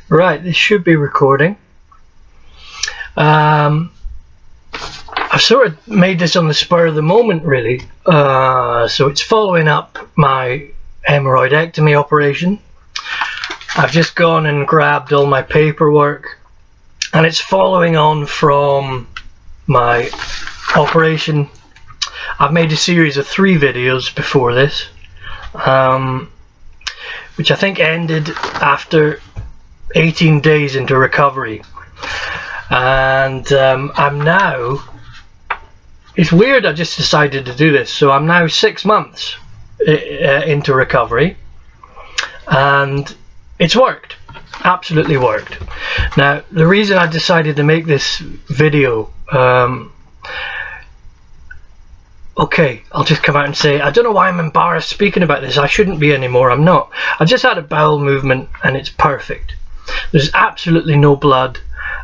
Right, this should be recording. I've sort of made this on the spur of the moment, really. So it's following up my hemorrhoidectomy operation. I've just gone and grabbed all my paperwork, and it's following on from my operation. I've made a series of 3 videos before this, which I think ended after 18 days into recovery, and I'm now, it's weird, I just decided to do this, so I'm now 6 months into recovery, and it's worked, absolutely worked. Now the reason I decided to make this video, okay, I'll just come out and say, I don't know why I'm embarrassed speaking about this. I shouldn't be anymore. I'm not. I just had a bowel movement and it's perfect. There's absolutely no blood.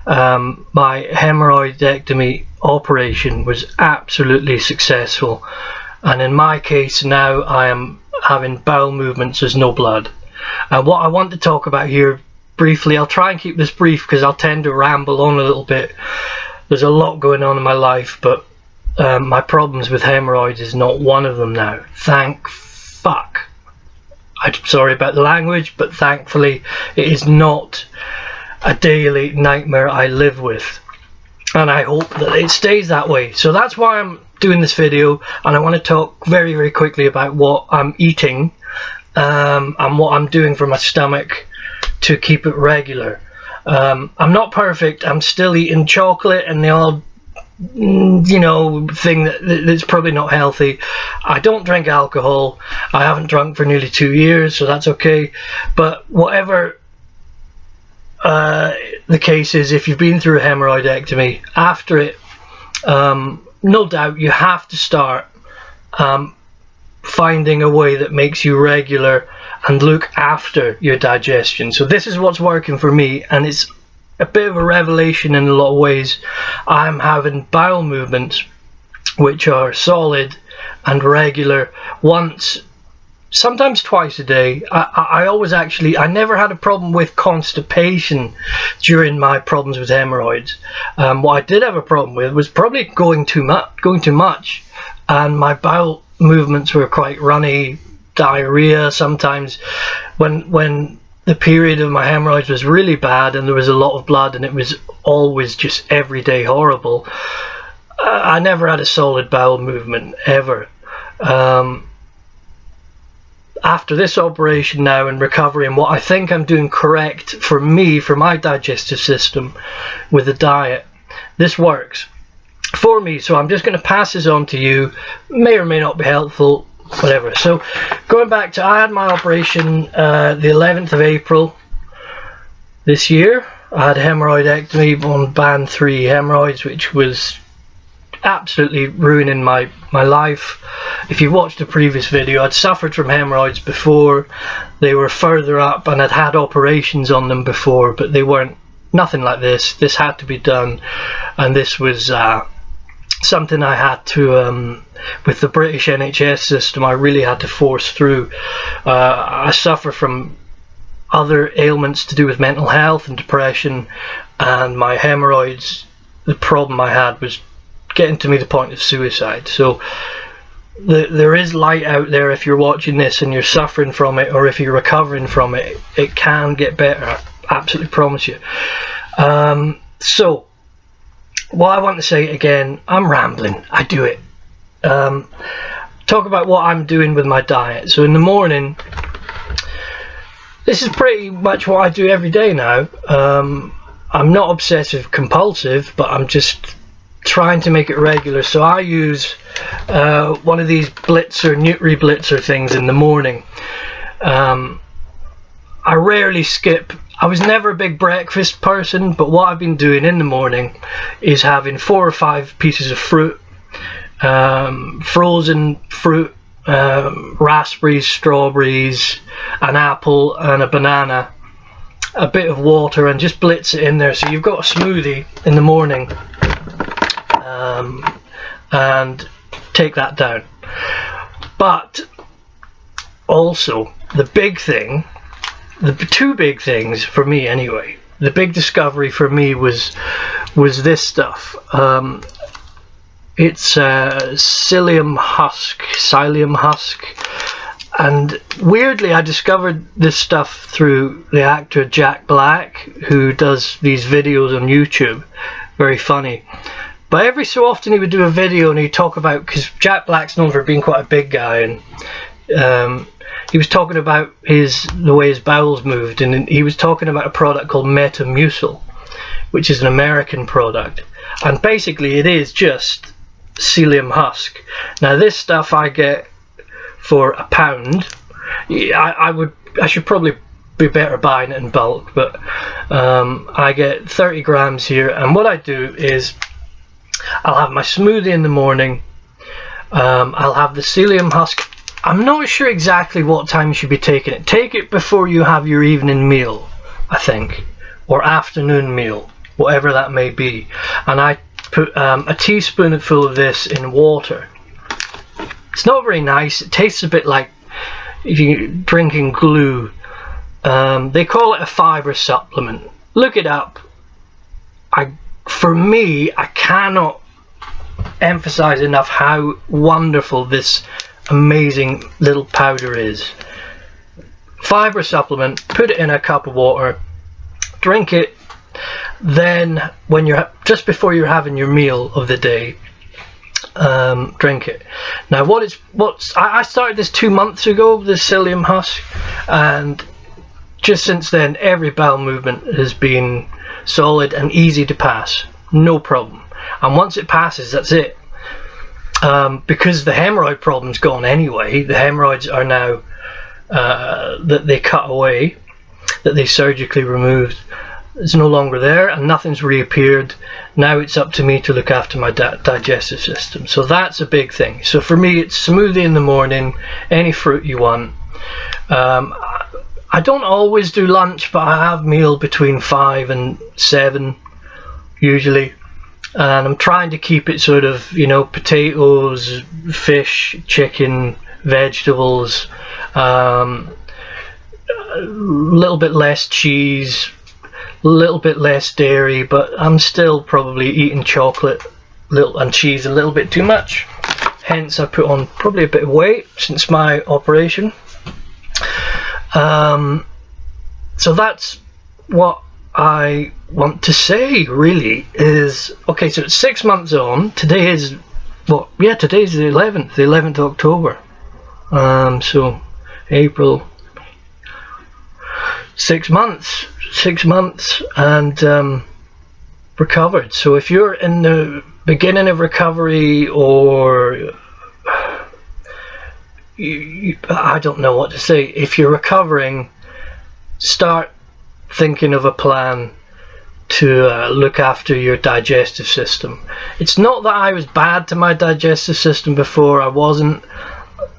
My hemorrhoidectomy operation was absolutely successful, and in my case now I am having bowel movements. There's no blood. What I want to talk about here briefly, I'll try and keep this brief because I'll tend to ramble on a little bit. There's a lot going on in my life, but my problems with hemorrhoids is not one of them now. Thank fuck. I'm sorry about the language, but thankfully it is not a daily nightmare I live with, and I hope that it stays that way. So that's why I'm doing this video, and I want to talk very, very quickly about what I'm eating and what I'm doing for my stomach to keep it regular. I'm not perfect. I'm still eating chocolate and the odd, you know, thing that's probably not healthy. I don't drink alcohol. I haven't drunk for nearly 2 years, so that's okay. But whatever the case is, if you've been through a hemorrhoidectomy, after it, no doubt you have to start finding a way that makes you regular and look after your digestion. So this is what's working for me, and it's a bit of a revelation in a lot of ways. I'm having bowel movements which are solid and regular, once, sometimes twice a day. I always I never had a problem with constipation during my problems with hemorrhoids. What I did have a problem with was probably going too much, and my bowel movements were quite runny, diarrhea sometimes. When the period of my hemorrhoids was really bad and there was a lot of blood and it was always just everyday horrible, I never had a solid bowel movement ever. After this operation now and recovery, and what I think I'm doing correct for me, for my digestive system with the diet, this works for me. So I'm just going to pass this on to you. May or may not be helpful, whatever. So going back to, I had my operation the 11th of April this year. I had hemorrhoidectomy on band 3 hemorrhoids, which was absolutely ruining my life. If you watched the previous video, I'd suffered from hemorrhoids before. They were further up and I'd had operations on them before, but they weren't nothing like this. This had to be done, and this was something I had to, with the British NHS system, I really had to force through. I suffer from other ailments to do with mental health and depression, and my hemorrhoids, the problem I had was getting to me the point of suicide. So there is light out there. If you're watching this and you're suffering from it, or if you're recovering from it, it can get better, I absolutely promise you. So what I want to say again, I'm rambling, I do it. Talk about what I'm doing with my diet. So in the morning, this is pretty much what I do every day now. I'm not obsessive compulsive, but I'm just trying to make it regular. So I use one of these Blitzer, Nutri-Blitzer things in the morning. I rarely skip. I was never a big breakfast person, but what I've been doing in the morning is having 4 or 5 pieces of fruit, frozen fruit, raspberries, strawberries, an apple and a banana, a bit of water, and just blitz it in there. So you've got a smoothie in the morning, and take that down. But also the big thing the two big things for me anyway, the big discovery for me was this stuff. It's psyllium husk, and weirdly I discovered this stuff through the actor Jack Black, who does these videos on YouTube, very funny. But every so often he would do a video and he'd talk about, because Jack Black's known for being quite a big guy, and he was talking about the way his bowels moved, and he was talking about a product called Metamucil, which is an American product, and basically it is just psyllium husk. Now this stuff I get for £1. I should probably be better buying it in bulk, but I get 30 grams here, and what I do is I'll have my smoothie in the morning. I'll have the psyllium husk. I'm not sure exactly what time you should be taking it. Take it before you have your evening meal, I think, or afternoon meal, whatever that may be. And I put a teaspoonful of this in water. It's not very nice. It tastes a bit like if you're drinking glue. They call it a fibre supplement. Look it up. For me, I cannot emphasize enough how wonderful this amazing little powder is. Fibre supplement, put it in a cup of water, drink it, then when you're just before you're having your meal of the day, drink it. Now I started this 2 months ago, this psyllium husk, and just since then every bowel movement has been solid and easy to pass, no problem. And once it passes, that's it. Because the hemorrhoid problem's gone anyway. The hemorrhoids are now that they cut away, that they surgically removed, it's no longer there, and nothing's reappeared. Now it's up to me to look after my digestive system. So that's a big thing. So for me, it's smoothie in the morning, any fruit you want. I don't always do lunch, but I have meal between 5 and 7 usually, and I'm trying to keep it sort of, you know, potatoes, fish, chicken, vegetables, a little bit less cheese, a little bit less dairy, but I'm still probably eating chocolate and cheese a little bit too much. Hence I put on probably a bit of weight since my operation. So that's what I want to say really is, okay, so it's 6 months on. Today is, well, yeah, today's the 11th of October. So April, 6 months and recovered. So if you're in the beginning of recovery, or I don't know what to say, if you're recovering, start thinking of a plan to look after your digestive system. It's not that I was bad to my digestive system before, I wasn't,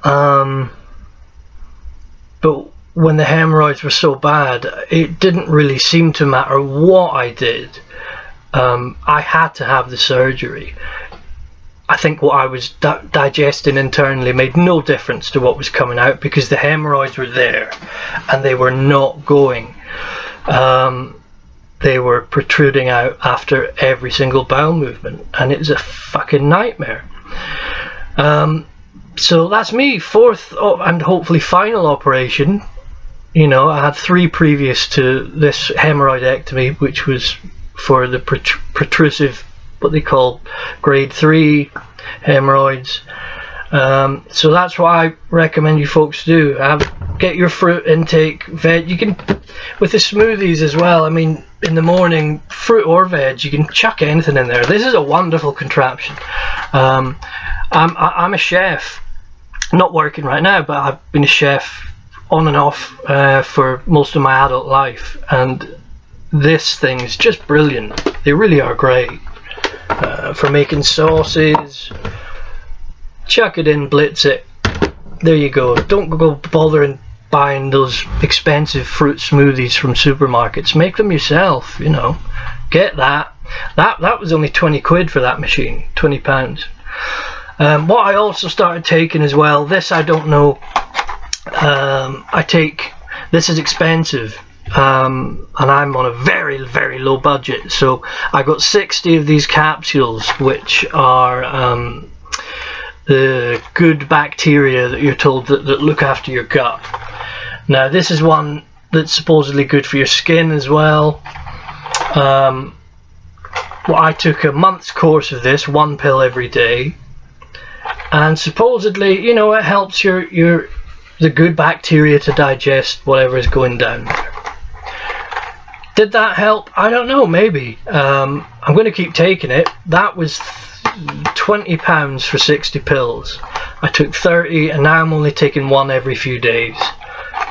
but when the hemorrhoids were so bad, it didn't really seem to matter what I did. I had to have the surgery. I think what I was digesting internally made no difference to what was coming out, because the hemorrhoids were there and they were not going. They were protruding out after every single bowel movement, and it was a fucking nightmare. So that's me, fourth and hopefully final operation. You know, I had 3 previous to this hemorrhoidectomy, which was for the protrusive, what they call grade 3 hemorrhoids. So that's what I recommend you folks do. Get your fruit intake, veg. You can, with the smoothies as well, I mean, in the morning, fruit or veg, you can chuck anything in there. This is a wonderful contraption. I'm a chef, not working right now, but I've been a chef on and off for most of my adult life, and this thing is just brilliant. They really are great for making sauces. Chuck it in, blitz it, there you go. Don't go bothering buying those expensive fruit smoothies from supermarkets. Make them yourself, you know. Get that was only 20 quid for that machine, £20. What I also started taking as well, this I don't know, I take this is expensive, and I'm on a very, very low budget. So I got 60 of these capsules, which are the good bacteria that you're told that look after your gut. Now this is one that's supposedly good for your skin as well. Well, I took a month's course of this, 1 pill every day, and supposedly, you know, it helps the good bacteria to digest whatever is going down there. Did that help? I don't know, maybe. I'm going to keep taking it. That was £20 for 60 pills. I took 30, and now I'm only taking 1 every few days,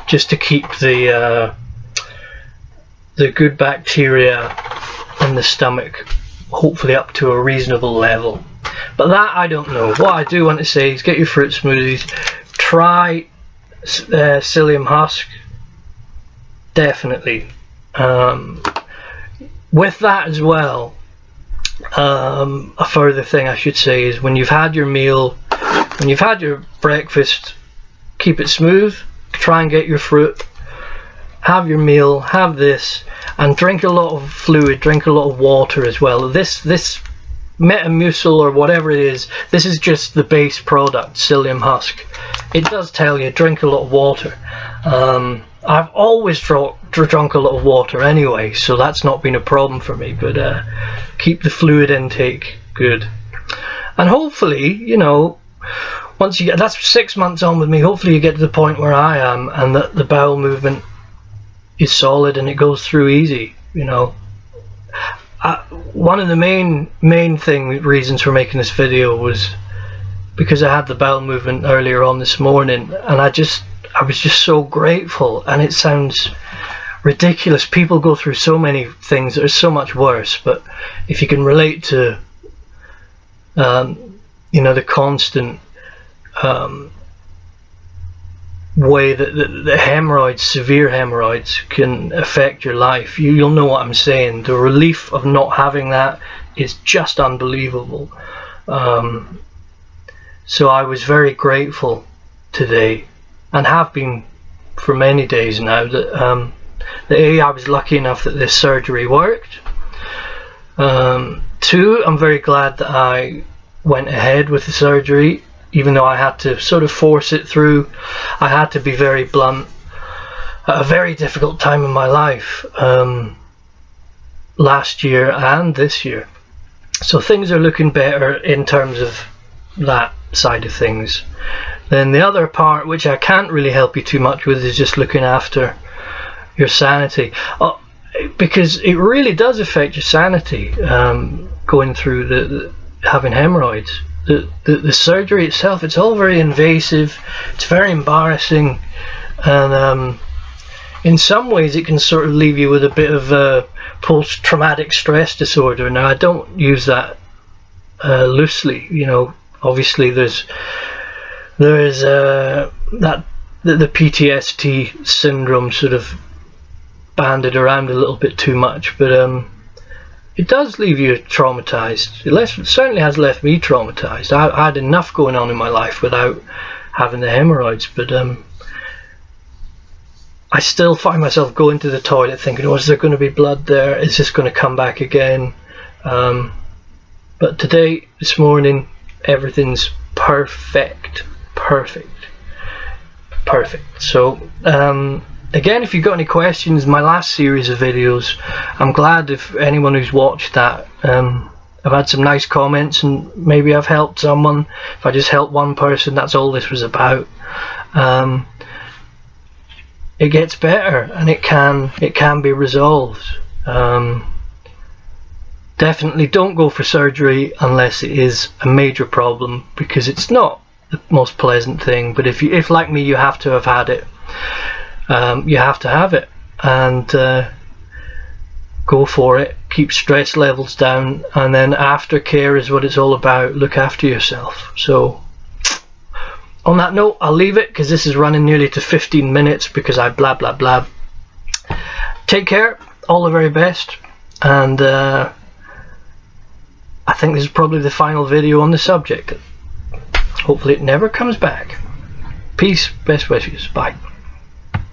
just to keep the good bacteria in the stomach hopefully up to a reasonable level. But that I don't know. What I do want to say is get your fruit smoothies, try psyllium husk, definitely. With that as well, a further thing I should say is when you've had your meal, when you've had your breakfast, keep it smooth, try and get your fruit, have your meal, have this, and drink a lot of fluid, drink a lot of water as well. This Metamucil or whatever it is, this is just the base product, psyllium husk. It does tell you drink a lot of water. I've always drunk a lot of water anyway, so that's not been a problem for me, but keep the fluid intake good. And hopefully, you know, once you get, that's 6 months on with me, hopefully you get to the point where I am and that the bowel movement is solid and it goes through easy, you know. One of the main reasons for making this video was because I had the bowel movement earlier on this morning, and I was just so grateful. And it sounds ridiculous, people go through so many things that are so much worse, but if you can relate to you know, the constant way that the hemorrhoids, severe hemorrhoids, can affect your life, you'll know what I'm saying. The relief of not having that is just unbelievable. So I was very grateful today, and have been for many days now, that I was lucky enough that this surgery worked. 2, I'm very glad that I went ahead with the surgery, even though I had to sort of force it through. I had to be very blunt at a very difficult time in my life, last year and this year. So things are looking better in terms of that side of things. Then the other part, which I can't really help you too much with, is just looking after your sanity, because it really does affect your sanity, going through having hemorrhoids. The surgery itself, it's all very invasive, it's very embarrassing, and in some ways it can sort of leave you with a bit of post-traumatic stress disorder. Now I don't use that loosely, you know. Obviously there's the PTSD syndrome sort of banded around a little bit too much, but it does leave you traumatized. It certainly has left me traumatized. I had enough going on in my life without having the hemorrhoids, but I still find myself going to the toilet thinking, oh, is there going to be blood there? Is this going to come back again? But today, this morning, everything's perfect. So again, if you've got any questions, my last series of videos, I'm glad if anyone who's watched that, I've had some nice comments, and maybe I've helped someone. If I just helped one person, that's all this was about. It gets better, and it can be resolved. Definitely don't go for surgery unless it is a major problem, because it's not the most pleasant thing. But if like me, you have to have had it, you have to have it, and go for it. Keep stress levels down, and then aftercare is what it's all about. Look after yourself. So on that note, I'll leave it, because this is running nearly to 15 minutes because I blah blah blah. Take care, all the very best, and I think this is probably the final video on the subject. Hopefully it never comes back. Peace, best wishes, bye.